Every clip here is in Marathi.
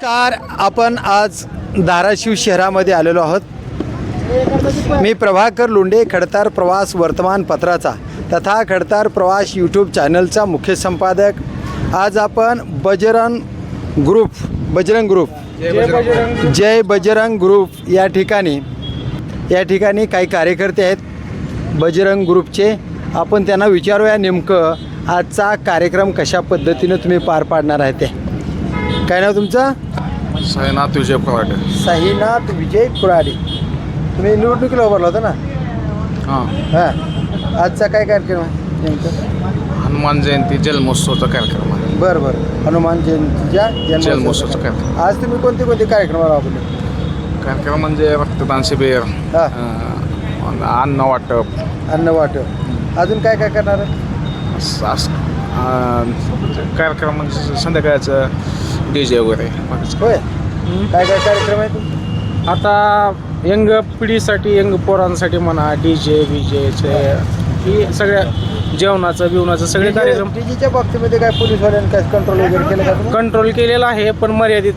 कार आपण आज धाराशिव शहरामध्ये आलेलो आहोत. मी प्रभाकर लोंढे, खडतार प्रवास वर्तमानपत्राचा तथा खडतार प्रवास यूट्यूब चॅनलचा मुख्य संपादक. आज आपण बजरंग ग्रुप जय बजरंग ग्रुप या ठिकाणी काही कार्यकर्ते आहेत बजरंग ग्रुपचे. आपण त्यांना विचारूया नेमकं आजचा कार्यक्रम कशा पद्धतीने तुम्ही पार पाडणार आहे ते. काय नाव तुमचं? साईनाथ विजय कुराडे. साईनाथ विजय कुराडे. तुम्ही निवडणुकीला उभारला होता ना? हां. आजचा काय कार्यक्रम आहे नेमकं? हनुमान जयंती जन्मोत्सवचा कार्यक्रम आहे. बरं. हनुमान जयंतीच्या जन्मोत्सवाचा कार्यक्रम. आज तुम्ही कोणते कार्यक्रम राबवले? कार्यक्रम म्हणजे रक्तदान शिबिर, अन्न वाटप. अजून काय करणार आहे? कार्यक्रम म्हणजे संध्याकाळचं DJ वगैरे. होय. काय कार्यक्रम आहे तुमचे? आता यंग पिढीसाठी, यंग पोरांसाठी म्हणा, DJ ही सगळ्या जेवणाचं सगळे कार्यक्रम. डीजेच्या बाबतीमध्ये काय पोलीसवाल्यांनी काय कंट्रोल वगैरे केलं का? कंट्रोल केलेला आहे, पण मर्यादित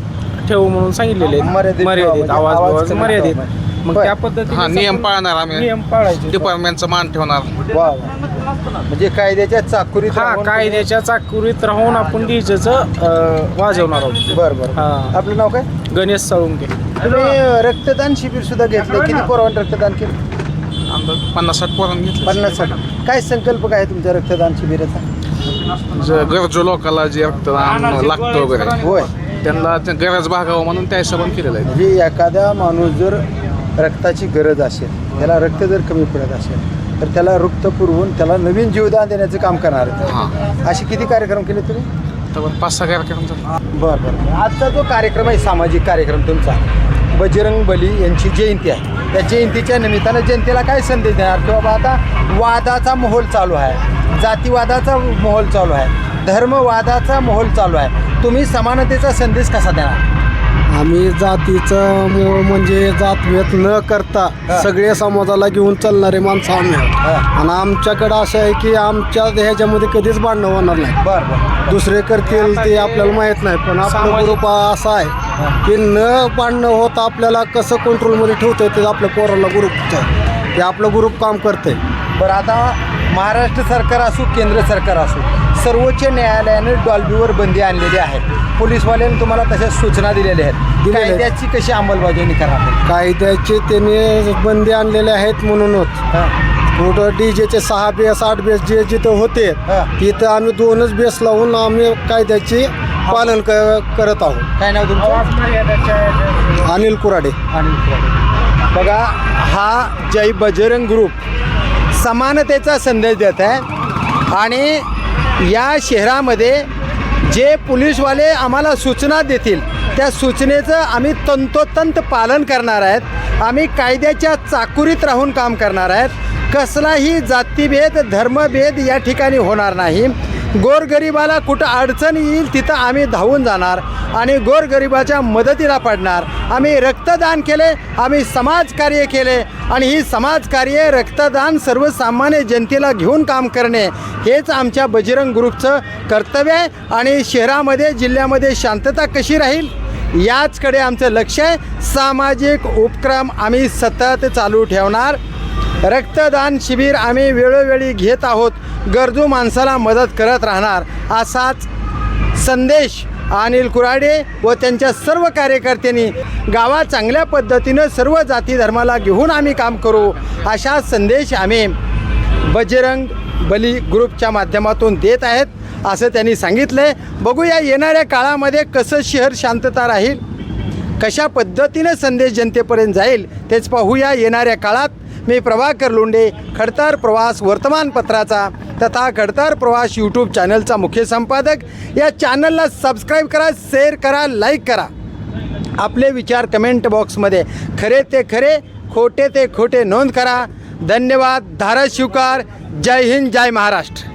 ठेवू म्हणून सांगितलेले. मर्यादित आवाज मर्यादित. मग त्या पद्धतीने नियम पाळणार आम्ही. नियम पाळायचे. डिपार्टमेंटचा मान ठेवणार. वा. म्हणजे कायद्याच्या चाकुरीत कायद्याच्या चाकुरीत राहून आपण डीजेचं वाजवणार आहोत. बरं. आपलं नाव काय? गणेश साळुंके. तुम्ही रक्तदान शिबिर सुद्धा घेतलं. किती पोरांना रक्तदान केलं? 50-60 पोरांनी घेतलं. 50-60. काय संकल्प काय आहे तुमच्या रक्तदान शिबिराचा? गरजू लोकांना जे रक्तदान लागतं वगैरे, होय, त्यांना गरज भागावं म्हणून त्या हिशोबाने केलेलं आहे. म्हणजे एखादा माणूस जर रक्ताची गरज असेल, त्याला रक्त जर कमी पडत असेल तर त्याला रक्त पुरवून त्याला नवीन जीवदान देण्याचं काम करणार आहे. असे किती कार्यक्रम केले तुम्ही? तर 5-6 कार्यक्रम झाले. बरं. आजचा जो कार्यक्रम आहे, सामाजिक कार्यक्रम तुमचा, बजरंग बली यांची जयंती आहे. त्या जयंतीच्या निमित्तानं जनतेला काय संदेश देणार? की बाबा आता वादाचा माहोल चालू आहे, जातीवादाचा माहोल चालू आहे, धर्मवादाचा माहोल चालू आहे. तुम्ही समानतेचा संदेश कसा देणार? आम्ही जातीचं म्हणजे जातभेद न करता सगळे समाजाला घेऊन चालणारे माणसं आम्ही आहोत. आणि आमच्याकडं असं आहे की आमच्या ह्याच्यामध्ये कधीच भांडणं होणार नाही. बरं. दुसरे करतील ते आपल्याला माहीत नाही, पण आपला ग्रुप असा आहे की न भांडणं होत आपल्याला कसं कंट्रोलमध्ये ठेवतं ते आपल्या पोराला ग्रुपचं आहे. ते आपलं ग्रुप काम करतंय. बरं. आता महाराष्ट्र सरकार असो, केंद्र सरकार असो, सर्वोच्च न्यायालयाने डॉल्बीवर बंदी आणलेली आहे. पोलीसवाल्यांनी तुम्हाला तशा सूचना दिलेल्या आहेत. कायद्याची कशी अंमलबजावणी करणार? कायद्याचे त्याने बंदी आणलेले आहेत म्हणूनच. कुठं डीजेचे 6 बेस 8 बेस जे जिथं होते तिथं आम्ही 2च बेस लावून आम्ही कायद्याचे पालन करत आहोत. काय नाव तुमचं? अनिल कुराडे. बघा, हा जय बजरंग ग्रुप समानतेचा संदेश देत आहे. आणि या शहरामध्ये जे पोलीसवाले आम्हाला सूचना देतील त्या सूचनेचं आम्ही तंतोतंत पालन करणार आहेत. आम्ही कायद्याच्या चाकुरीत राहून काम करणार आहेत. कसलाही जातीभेद, धर्मभेद या ठिकाणी होणार नाही. गोरगरिबाला कुठं अडचण येईल तिथं आम्ही धावून जाणार आणि गोरगरिबाच्या मदतीला पडणार. आम्ही रक्तदान केले, आम्ही समाजकार्य केले आणि ही समाजकार्य, रक्तदान सर्वसामान्य जनतेला घेऊन काम करणे हेच आमच्या बजरंग ग्रुपचं कर्तव्य आहे. आणि शहरामध्ये, जिल्ह्यामध्ये शांतता कशी राहील याचकडे आमचं लक्ष आहे. सामाजिक उपक्रम आम्ही सतत चालू ठेवणार. रक्तदान शिबिर आम्ही वेळोवेळी घेत आहोत. गरजू माणसाला मदत करत राहणार असाच संदेश अनिल कुराडे व त्यांच्या सर्व कार्यकर्त्यांनी गावात चांगल्या पद्धतीनं सर्व जाती धर्माला घेऊन आम्ही काम करू अशा संदेश आम्ही बजरंग बली ग्रुपच्या माध्यमातून देत आहेत असं त्यांनी सांगितलं आहे. बघूया येणाऱ्या काळामध्ये कसं शहर शांतता राहील, कशा पद्धतीनं संदेश जनतेपर्यंत जाईल तेच पाहूया येणाऱ्या काळात. मी प्रभाकर लोंढे, खडतार प्रवास वर्तमानपत्राचा तथा खडतार प्रवास यूट्यूब चॅनलचा मुख्य संपादक. या चॅनलला सबस्क्राईब करा, शेअर करा, लाईक करा. आपले विचार कमेंट बॉक्समध्ये खरे ते खरे, खोटे ते खोटे नोंद करा. धन्यवाद. धाराशिवकर. जय हिंद, जय महाराष्ट्र.